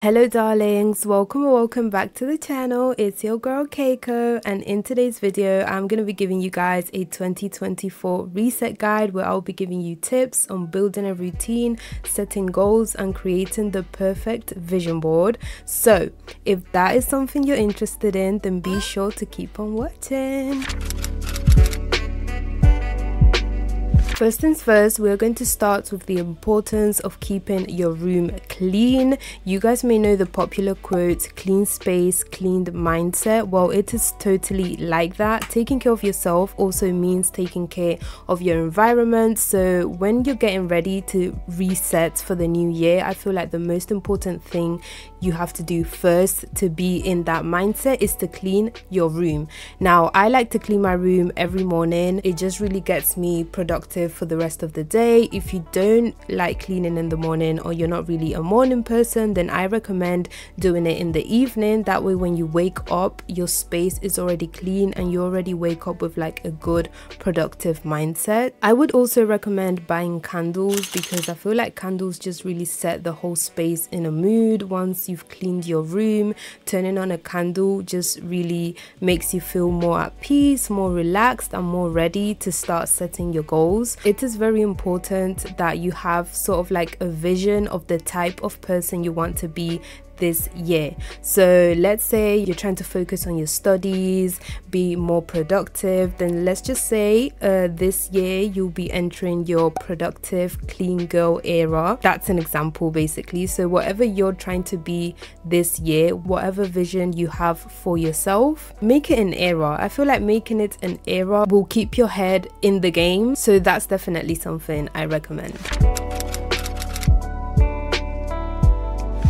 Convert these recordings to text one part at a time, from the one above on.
Hello darlings, welcome or welcome back to the channel. It's your girl Keiko, and in today's video I'm going to be giving you guys a 2024 reset guide where I'll be giving you tips on building a routine, setting goals and creating the perfect vision board. So if that is something you're interested in, then be sure to keep on watching. First things first, we're going to start with the importance of keeping your room clean. You guys may know the popular quote, clean space, cleaned mindset. Well, it is totally like that. Taking care of yourself also means taking care of your environment. So when you're getting ready to reset for the new year, I feel like the most important thing you have to do first to be in that mindset is to clean your room. Now, I like to clean my room every morning. It just really gets me productive for the rest of the day. If you don't like cleaning in the morning or you're not really a morning person, then I recommend doing it in the evening. That way when you wake up, your space is already clean and you already wake up with like a good productive mindset. I would also recommend buying candles because I feel like candles just really set the whole space in a mood. Once you've cleaned your room, turning on a candle just really makes you feel more at peace, more relaxed and more ready to start setting your goals. It is very important that you have sort of like a vision of the type of person you want to be this year. So let's say you're trying to focus on your studies, be more productive, then let's just say this year you'll be entering your productive clean girl era. That's an example basically. So whatever you're trying to be this year, whatever vision you have for yourself, make it an era. I feel like making it an era will keep your head in the game, so that's definitely something I recommend.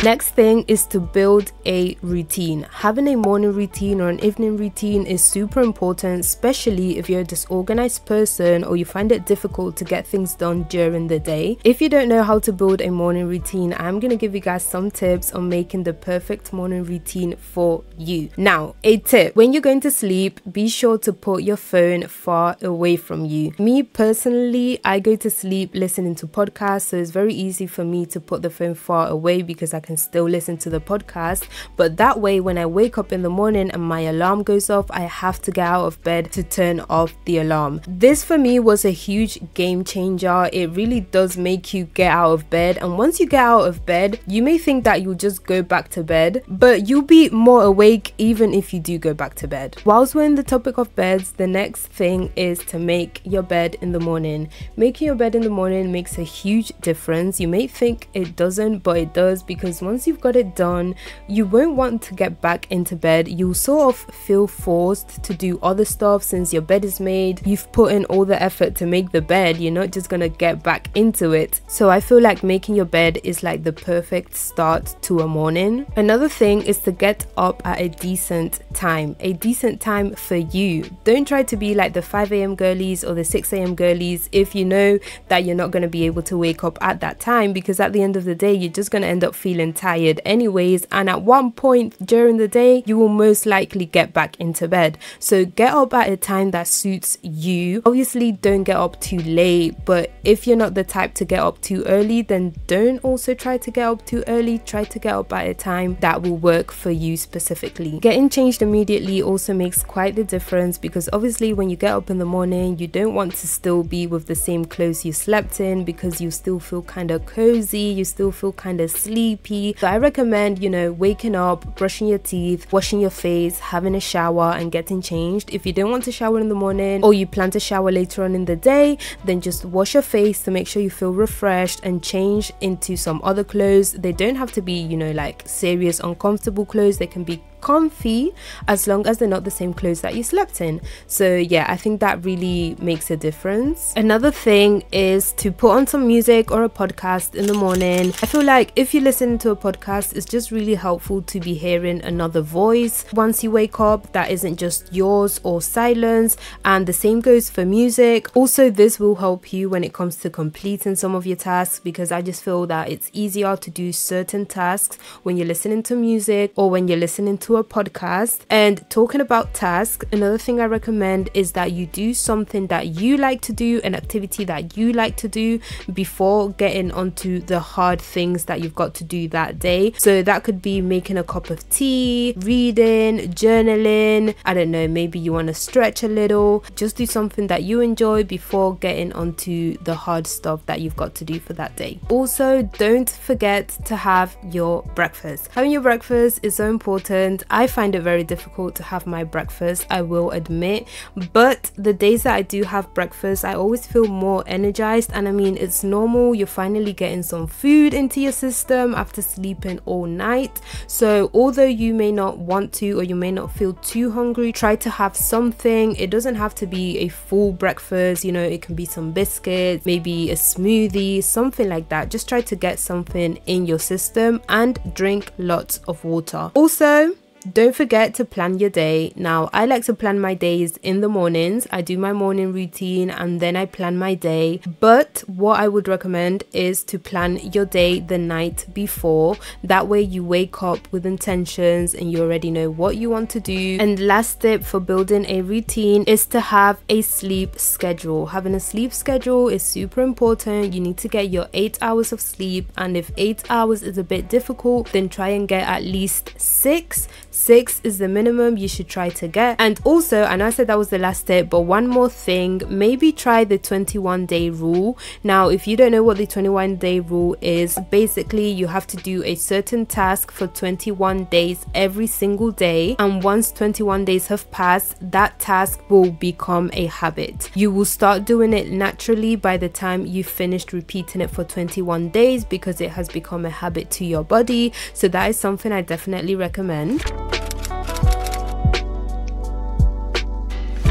Next thing is to build a routine. Having a morning routine or an evening routine is super important, especially if you're a disorganized person or you find it difficult to get things done during the day. If you don't know how to build a morning routine, I'm going to give you guys some tips on making the perfect morning routine for you. Now, a tip: when you're going to sleep, be sure to put your phone far away from you. Me personally, I go to sleep listening to podcasts, so it's very easy for me to put the phone far away because I can still listen to the podcast. But that way when I wake up in the morning and my alarm goes off, I have to get out of bed to turn off the alarm. This for me was a huge game changer. It really does make you get out of bed, and once you get out of bed, you may think that you'll just go back to bed, but you'll be more awake even if you do go back to bed. Whilst we're in the topic of beds, the next thing is to make your bed in the morning. Making your bed in the morning makes a huge difference. You may think it doesn't, but it does, because once you've got it done, you won't want to get back into bed. You'll sort of feel forced to do other stuff since your bed is made. You've put in all the effort to make the bed. You're not just gonna get back into it. So I feel like making your bed is like the perfect start to a morning. Another thing is to get up at a decent time. A decent time for you. Don't try to be like the 5 a.m. girlies or the 6 a.m. girlies if you know that you're not going to be able to wake up at that time, because at the end of the day you're just going to end up feeling tired anyways, and at one point during the day you will most likely get back into bed. So get up at a time that suits you. Obviously don't get up too late, but if you're not the type to get up too early, then don't also try to get up too early. Try to get up at a time that will work for you specifically. Getting changed immediately also makes quite the difference, because obviously when you get up in the morning you don't want to still be with the same clothes you slept in, because you still feel kind of cozy, you still feel kind of sleepy. So I recommend, you know, waking up, brushing your teeth, washing your face, having a shower and getting changed. If you don't want to shower in the morning or you plan to shower later on in the day, then just wash your face to make sure you feel refreshed and change into some other clothes. They don't have to be, you know, like serious uncomfortable clothes. They can be comfy as long as they're not the same clothes that you slept in. So yeah, I think that really makes a difference. Another thing is to put on some music or a podcast in the morning. I feel like if you listen to a podcast, it's just really helpful to be hearing another voice once you wake up that isn't just yours or silence, and the same goes for music. Also, this will help you when it comes to completing some of your tasks, because I just feel that it's easier to do certain tasks when you're listening to music or when you're listening to to a podcast. And talking about tasks, another thing I recommend is that you do something that you like to do, an activity that you like to do, before getting onto the hard things that you've got to do that day. So that could be making a cup of tea, reading, journaling, I don't know, maybe you want to stretch a little. Just do something that you enjoy before getting onto the hard stuff that you've got to do for that day. Also, don't forget to have your breakfast. Having your breakfast is so important. I find it very difficult to have my breakfast, I will admit, but the days that I do have breakfast, I always feel more energized. And I mean, it's normal, you're finally getting some food into your system after sleeping all night. So although you may not want to, or you may not feel too hungry, try to have something. It doesn't have to be a full breakfast, you know, it can be some biscuits, maybe a smoothie, something like that. Just try to get something in your system and drink lots of water. Also, don't forget to plan your day. Now, I like to plan my days in the mornings. I do my morning routine and then I plan my day. But what I would recommend is to plan your day the night before. That way you wake up with intentions and you already know what you want to do. And last tip for building a routine is to have a sleep schedule. Having a sleep schedule is super important. You need to get your 8 hours of sleep, and if 8 hours is a bit difficult, then try and get at least 6. 6 is the minimum you should try to get. And also, I know I said that was the last tip, but one more thing, maybe try the 21-day rule. Now, if you don't know what the 21-day rule is, basically you have to do a certain task for 21 days every single day, and once 21 days have passed, that task will become a habit. You will start doing it naturally by the time you finished repeating it for 21 days because it has become a habit to your body. So that is something I definitely recommend.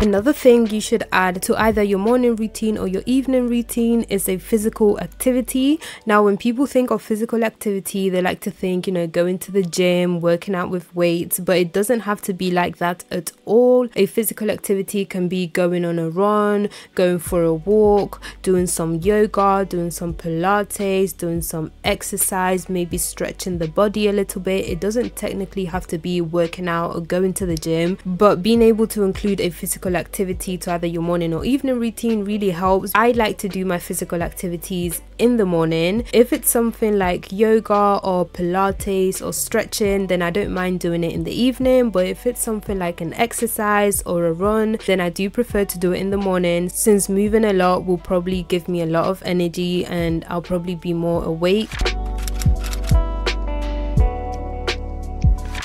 Another thing you should add to either your morning routine or your evening routine is a physical activity. Now, when people think of physical activity, they like to think, you know, going to the gym, working out with weights, but it doesn't have to be like that at all. A physical activity can be going on a run, going for a walk, doing some yoga, doing some Pilates, doing some exercise, maybe stretching the body a little bit. It doesn't technically have to be working out or going to the gym, but being able to include a physical activity to either your morning or evening routine really helps. I like to do my physical activities in the morning. If it's something like yoga or Pilates or stretching, then I don't mind doing it in the evening. But if it's something like an exercise or a run, then I do prefer to do it in the morning, since moving a lot will probably give me a lot of energy and I'll probably be more awake.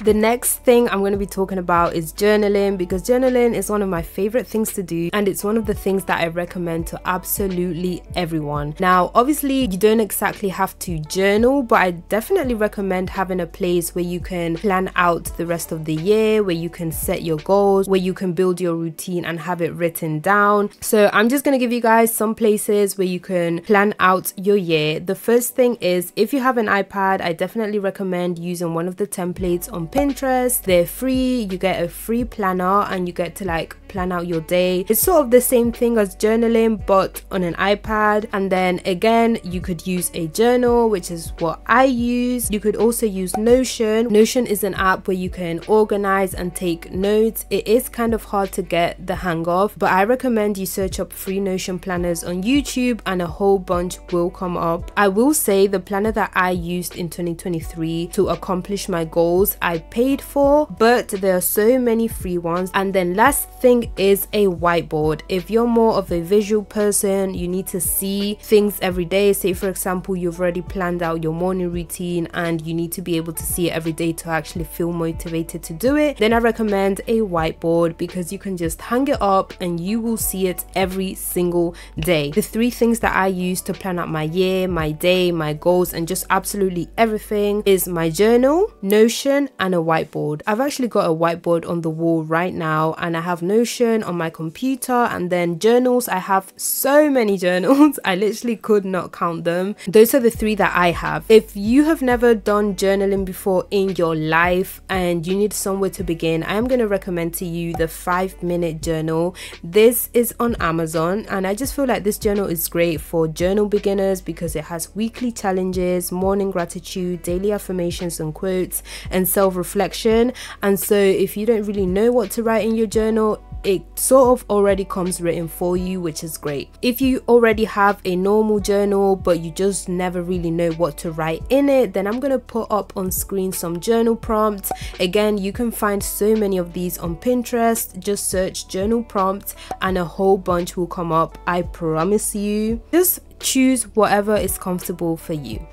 The next thing I'm going to be talking about is journaling, because journaling is one of my favorite things to do, and it's one of the things that I recommend to absolutely everyone. Now, obviously you don't exactly have to journal, but I definitely recommend having a place where you can plan out the rest of the year, where you can set your goals, where you can build your routine and have it written down. So I'm just going to give you guys some places where you can plan out your year. The first thing is, if you have an iPad, I definitely recommend using one of the templates on Pinterest. They're free, you get a free planner and you get to like plan out your day. It's sort of the same thing as journaling but on an iPad. And then again, you could use a journal, which is what I use. You could also use Notion. Notion is an app where you can organize and take notes. It is kind of hard to get the hang of, but I recommend you search up free Notion planners on YouTube and a whole bunch will come up. I will say the planner that I used in 2023 to accomplish my goals, I paid for, but there are so many free ones. And then last thing is a whiteboard. If you're more of a visual person, you need to see things every day. Say for example, you've already planned out your morning routine and you need to be able to see it every day to actually feel motivated to do it, then I recommend a whiteboard, because you can just hang it up and you will see it every single day. The three things that I use to plan out my year, my day, my goals, and just absolutely everything is my journal, Notion, and a whiteboard. I've actually got a whiteboard on the wall right now, and I have Notion on my computer, and then journals. I have so many journals. I literally could not count them. Those are the three that I have. If you have never done journaling before in your life and you need somewhere to begin, I am going to recommend to you the 5-minute journal. This is on Amazon, and I just feel like this journal is great for journal beginners because it has weekly challenges, morning gratitude, daily affirmations and quotes, and self reflection, and so if you don't really know what to write in your journal, it sort of already comes written for you, which is great. If you already have a normal journal but you just never really know what to write in it, then I'm gonna put up on screen some journal prompts. Again, you can find so many of these on Pinterest. Just search journal prompts and a whole bunch will come up. I promise you. Just choose whatever is comfortable for you.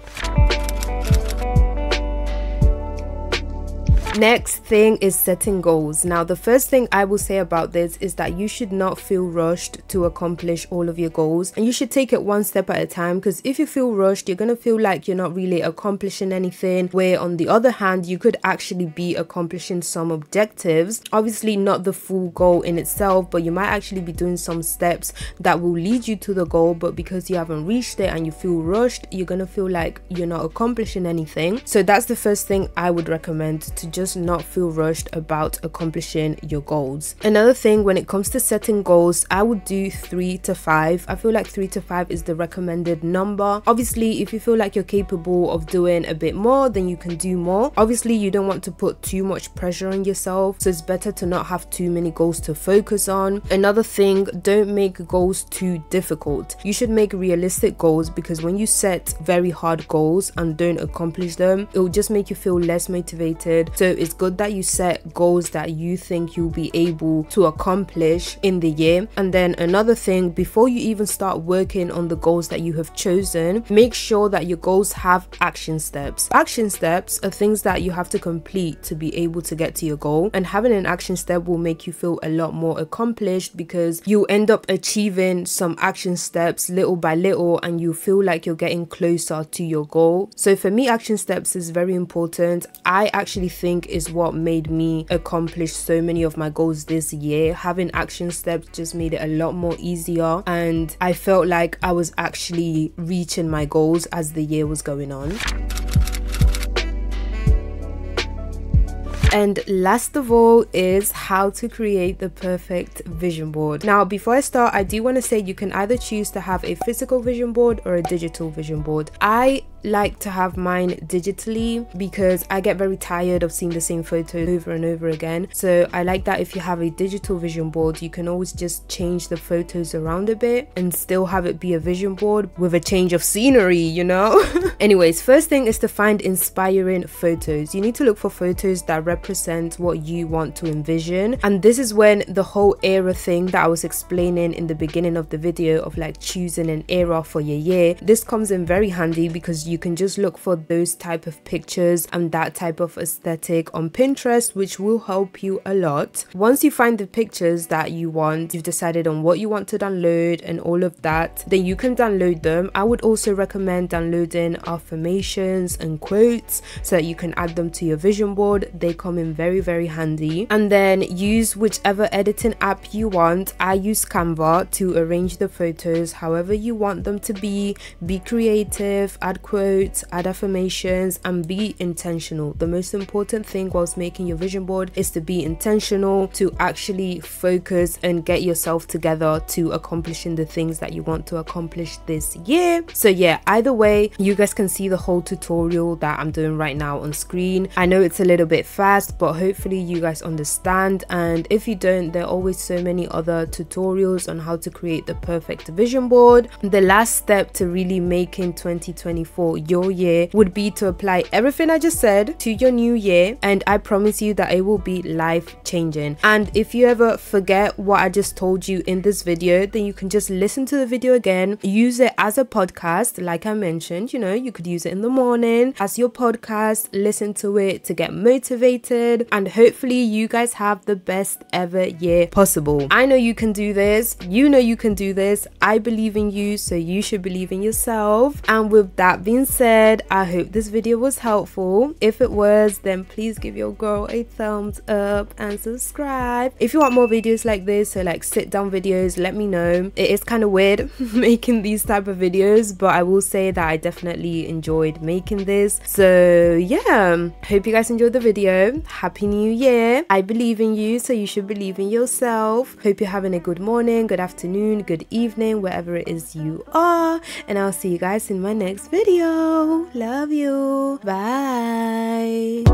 Next thing is setting goals. Now, the first thing I will say about this is that you should not feel rushed to accomplish all of your goals, and you should take it one step at a time, because if you feel rushed, you're gonna feel like you're not really accomplishing anything, where on the other hand, you could actually be accomplishing some objectives. Obviously not the full goal in itself, but you might actually be doing some steps that will lead you to the goal, but because you haven't reached it and you feel rushed, you're gonna feel like you're not accomplishing anything. So that's the first thing I would recommend, to just not feel rushed about accomplishing your goals. Another thing, when it comes to setting goals, I would do 3 to 5. I feel like 3 to 5 is the recommended number. Obviously, if you feel like you're capable of doing a bit more, then you can do more. Obviously, you don't want to put too much pressure on yourself, so it's better to not have too many goals to focus on. Another thing, don't make goals too difficult. You should make realistic goals, because when you set very hard goals and don't accomplish them, it will just make you feel less motivated. So it's good that you set goals that you think you'll be able to accomplish in the year. And then another thing, before you even start working on the goals that you have chosen, make sure that your goals have action steps. Action steps are things that you have to complete to be able to get to your goal, and having an action step will make you feel a lot more accomplished, because you end up achieving some action steps little by little and you feel like you're getting closer to your goal. So for me, action steps is very important. I actually think is what made me accomplish so many of my goals this year. Having action steps just made it a lot more easier, and I felt like I was actually reaching my goals as the year was going on. And last of all is how to create the perfect vision board. Now, before I start, I do want to say you can either choose to have a physical vision board or a digital vision board. I like to have mine digitally because I get very tired of seeing the same photo over and over again. So I like that if you have a digital vision board, you can always just change the photos around a bit and still have it be a vision board with a change of scenery, you know. Anyways, first thing is to find inspiring photos. You need to look for photos that represent what you want to envision, and this is when the whole era thing that I was explaining in the beginning of the video of like choosing an era for your year, this comes in very handy, because you can just look for those type of pictures and that type of aesthetic on Pinterest, which will help you a lot. Once you find the pictures that you want, you've decided on what you want to download and all of that, then you can download them. I would also recommend downloading affirmations and quotes so that you can add them to your vision board. They come in very, very handy. And then use whichever editing app you want. I use Canva to arrange the photos however you want them to be. Be creative, add quotes, add affirmations, and be intentional. The most important thing whilst making your vision board is to be intentional, to actually focus and get yourself together to accomplishing the things that you want to accomplish this year. So yeah, either way, you guys can see the whole tutorial that I'm doing right now on screen. I know it's a little bit fast, but hopefully you guys understand, and if you don't, there are always so many other tutorials on how to create the perfect vision board. The last step to really making 2024 your year would be to apply everything I just said to your new year, and I promise you that it will be life changing. And if you ever forget what I just told you in this video, then you can just listen to the video again, use it as a podcast like I mentioned. You know, you could use it in the morning as your podcast, listen to it to get motivated, and hopefully you guys have the best ever year possible. I know you can do this, you know you can do this. I believe in you, so you should believe in yourself. And with that being said, I hope this video was helpful. If it was, then please give your girl a thumbs up and subscribe. If you want more videos like this, so like sit down videos, let me know. It is kind of weird making these type of videos, but I will say that I definitely enjoyed making this. So yeah, hope you guys enjoyed the video. Happy New Year. I believe in you, so you should believe in yourself. Hope you're having a good morning, good afternoon, good evening, wherever it is you are, and I'll see you guys in my next video. Love you. Bye.